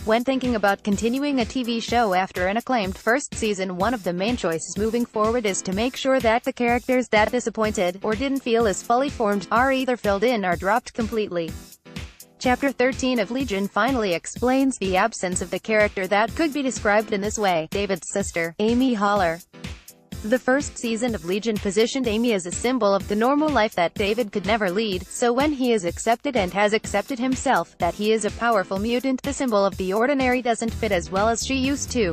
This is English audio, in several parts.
When thinking about continuing a TV show after an acclaimed first season, one of the main choices moving forward is to make sure that the characters that disappointed, or didn't feel as fully formed, are either filled in or dropped completely. Chapter 13 of Legion finally explains the absence of the character that could be described in this way: David's sister, Amy Haller. The first season of Legion positioned Amy as a symbol of the normal life that David could never lead, so when he is accepted and has accepted himself that he is a powerful mutant, the symbol of the ordinary doesn't fit as well as she used to.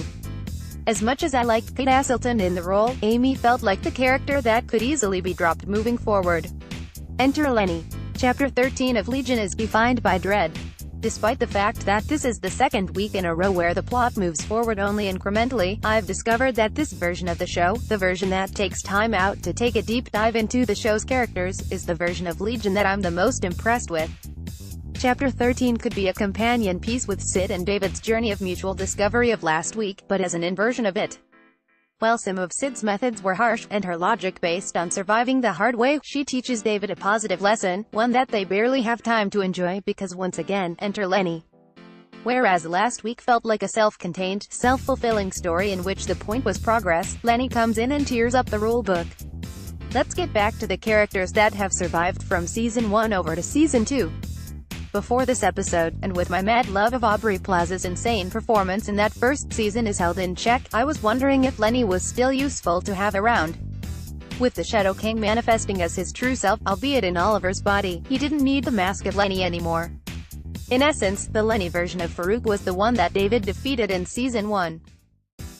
As much as I liked Kate Asselton in the role, Amy felt like the character that could easily be dropped moving forward. Enter Lenny. Chapter 13 of Legion is defined by dread. Despite the fact that this is the second week in a row where the plot moves forward only incrementally, I've discovered that this version of the show, the version that takes time out to take a deep dive into the show's characters, is the version of Legion that I'm the most impressed with. Chapter 13 could be a companion piece with Sid and David's journey of mutual discovery of last week, but as an inversion of it. While some of Sid's methods were harsh, and her logic based on surviving the hard way, she teaches David a positive lesson, one that they barely have time to enjoy because once again, enter Lenny. Whereas last week felt like a self-contained, self-fulfilling story in which the point was progress, Lenny comes in and tears up the rulebook. Let's get back to the characters that have survived from Season 1 over to Season 2. Before this episode, and with my mad love of Aubrey Plaza's insane performance in that first season is held in check, I was wondering if Lenny was still useful to have around. With the Shadow King manifesting as his true self, albeit in Oliver's body, he didn't need the mask of Lenny anymore. In essence, the Lenny version of Farouk was the one that David defeated in Season 1.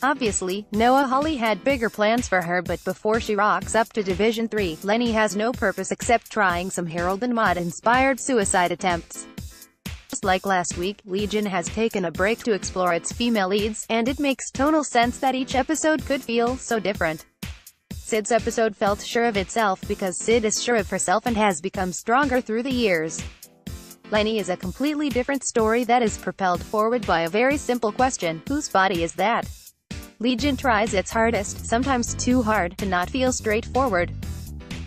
Obviously, Noah Hawley had bigger plans for her, but before she rocks up to Division 3, Lenny has no purpose except trying some Harold and Maude-inspired suicide attempts. Just like last week, Legion has taken a break to explore its female leads, and it makes tonal sense that each episode could feel so different. Sid's episode felt sure of itself because Sid is sure of herself and has become stronger through the years. Lenny is a completely different story that is propelled forward by a very simple question: whose body is that? Legion tries its hardest, sometimes too hard, to not feel straightforward.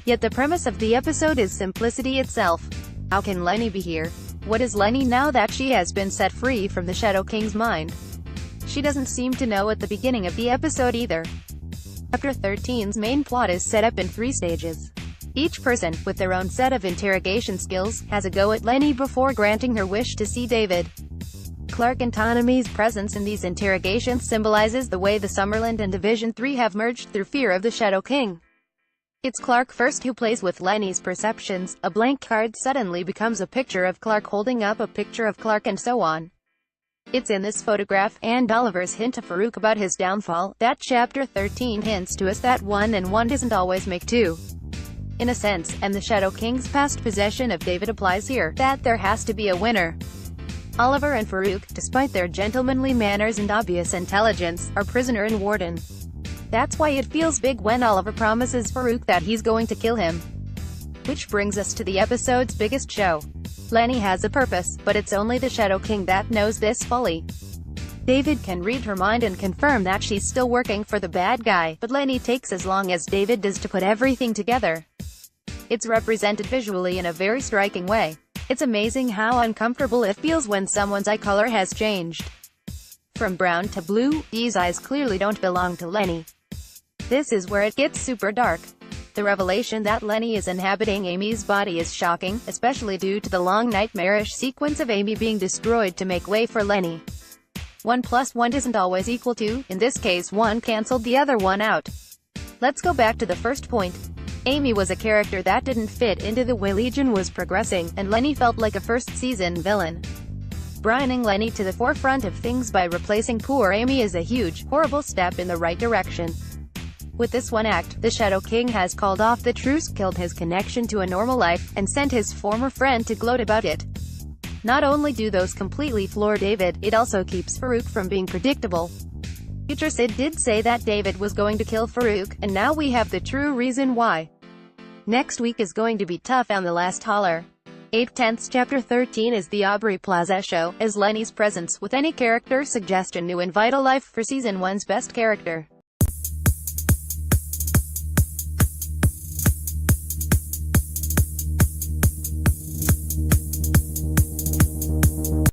Yet the premise of the episode is simplicity itself. How can Lenny be here? What is Lenny now that she has been set free from the Shadow King's mind? She doesn't seem to know at the beginning of the episode either. Chapter 13's main plot is set up in 3 stages. Each person, with their own set of interrogation skills, has a go at Lenny before granting her wish to see David. Clark and Tanami's presence in these interrogations symbolizes the way the Summerland and Division 3 have merged through fear of the Shadow King. It's Clark first who plays with Lenny's perceptions. A blank card suddenly becomes a picture of Clark holding up a picture of Clark, and so on. It's in this photograph, and Oliver's hint to Farouk about his downfall, that Chapter 13 hints to us that 1 and 1 doesn't always make 2. In a sense, and the Shadow King's past possession of David applies here, that there has to be a winner. Oliver and Farouk, despite their gentlemanly manners and obvious intelligence, are prisoner and warden. That's why it feels big when Oliver promises Farouk that he's going to kill him. Which brings us to the episode's biggest show. Lenny has a purpose, but it's only the Shadow King that knows this fully. David can read her mind and confirm that she's still working for the bad guy, but Lenny takes as long as David does to put everything together. It's represented visually in a very striking way. It's amazing how uncomfortable it feels when someone's eye color has changed. From brown to blue, these eyes clearly don't belong to Lenny. This is where it gets super dark. The revelation that Lenny is inhabiting Amy's body is shocking, especially due to the long nightmarish sequence of Amy being destroyed to make way for Lenny. 1 plus 1 isn't always equal to, in this case 1 cancelled the other one out. Let's go back to the first point. Amy was a character that didn't fit into the way Legion was progressing, and Lenny felt like a first-season villain. Bringing Lenny to the forefront of things by replacing poor Amy is a huge, horrible step in the right direction. With this one act, the Shadow King has called off the truce, killed his connection to a normal life, and sent his former friend to gloat about it. Not only do those completely floor David, it also keeps Farouk from being predictable. Future Sid did say that David was going to kill Farouk, and now we have the true reason why. Next week is going to be tough on the last holler. 8/10 Chapter 13 is the Aubrey Plaza show, as Lenny's presence with any character suggests a new and vital life for Season 1's best character.